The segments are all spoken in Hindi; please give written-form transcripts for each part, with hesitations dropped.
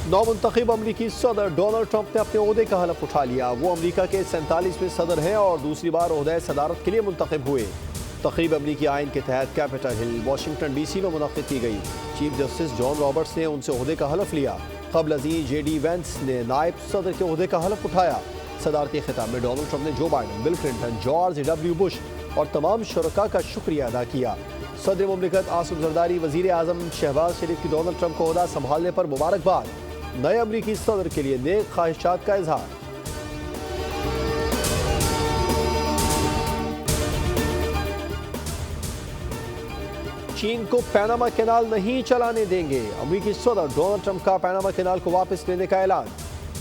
नौमुंतखब अमरीकी सदर डोनाल्ड ट्रंप ने अपने ओहदे का हलफ उठा लिया। वो अमरीका के 47वें सदर हैं और दूसरी बार ओहदे सदारत के लिए मुंतखब हुए। तकरीब अमरीकी आइन के तहत कैपिटल हिल वाशिंगटन DC में मुनक्किद की गई। चीफ जस्टिस जॉन रॉबर्ट्स ने उनसे ओहदे का हलफ लिया। कबल अज़ीं JD वेंस ने नायब सदर के ओहदे का हलफ उठाया। सदारती खिताब में डोनाल्ड ट्रंप ने जो Biden, bill Clinton, George W Bush और तमाम शुरका का शुक्रिया अदा किया। सदर मुमलिकत आसिफ जरदारी, वज़ीर आज़म शहबाज शरीफ की डोनाल्ड ट्रंप को ओहदा संभालने पर मुबारकबाद। नए अमरीकी सदर के लिए नेक ख्वाहिशात का इजहार। चीन को पैनामा कैनाल नहीं चलाने देंगे। अमरीकी सदर डोनाल्ड ट्रंप का पैनामा कैनाल को वापस लेने का ऐलान।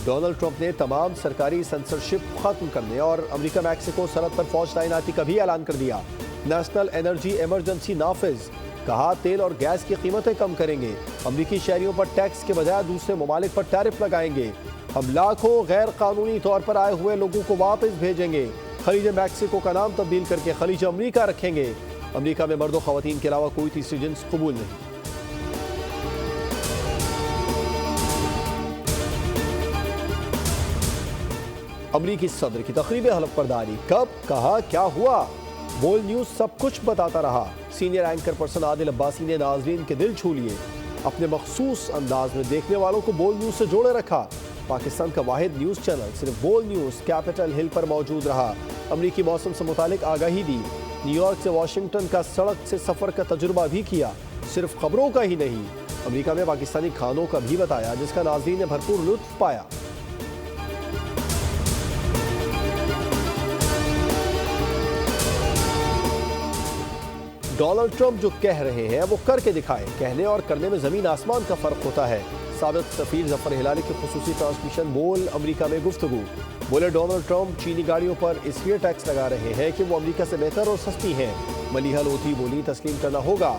डोनाल्ड ट्रंप ने तमाम सरकारी सेंसरशिप खत्म करने और अमरीका मैक्सिको सरहद पर फौज तैनाती का भी ऐलान कर दिया। नेशनल एनर्जी इमरजेंसी नाफिज, कहा तेल और गैस की कीमतें कम करेंगे। अमरीकी शहरियों पर टैक्स के बजाय दूसरे ममालिक पर टैरिफ लगाएंगे। हम लाखों गैर कानूनी तौर पर आए हुए लोगों को वापस भेजेंगे। खलीज मैक्सिको का नाम तब्दील करके खलीज अमरीका रखेंगे। अमरीका में मर्दों खवातीन के अलावा कोई तीसरी जिन्स कबूल नहीं। अमरीकी सदर की तकरीब हलफ बर्दारी, कब, कहा, क्या हुआ? बोल न्यूज सब कुछ बताता रहा। Senior anchor person Adil Abbasi ने नाजरीन के दिल छू लिए। अपने मखसूस अंदाज में देखने वालों को बोल न्यूज से जोड़े रखा। पाकिस्तान का वाहिद न्यूज चैनल सिर्फ बोल न्यूज कैपिटल हिल पर मौजूद रहा। अमरीकी मौसम से मुतालिक आगाही दी। न्यूयॉर्क से वाशिंगटन का सड़क से सफर का तजुर्बा भी किया। सिर्फ खबरों का ही नहीं, अमरीका में पाकिस्तानी खानों का भी बताया, जिसका नाज़रीन ने भरपूर लुत्फ पाया। डोनाल्ड ट्रंप जो कह रहे हैं वो करके दिखाए। कहने और करने में जमीन आसमान का फर्क होता है। साबिक सफीर जफर हिलाली की खुसूसी ट्रांसमिशन बोल अमरीका में गुफ्तगू। बोले डोनाल्ड ट्रंप चीनी गाड़ियों पर इसलिए टैक्स लगा रहे हैं कि वो अमरीका से बेहतर और सस्ती हैं। मलिहा लोथी बोली तस्लीम करना होगा।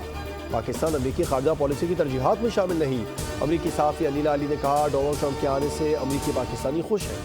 पाकिस्तान अमरीकी खारजा पॉलिसी की तरजीहात में शामिल नहीं। अमरीकी सहाफ़ी अनीला अली ने कहा डोनाल्ड ट्रंप के आने से अमरीकी पाकिस्तानी खुश हैं।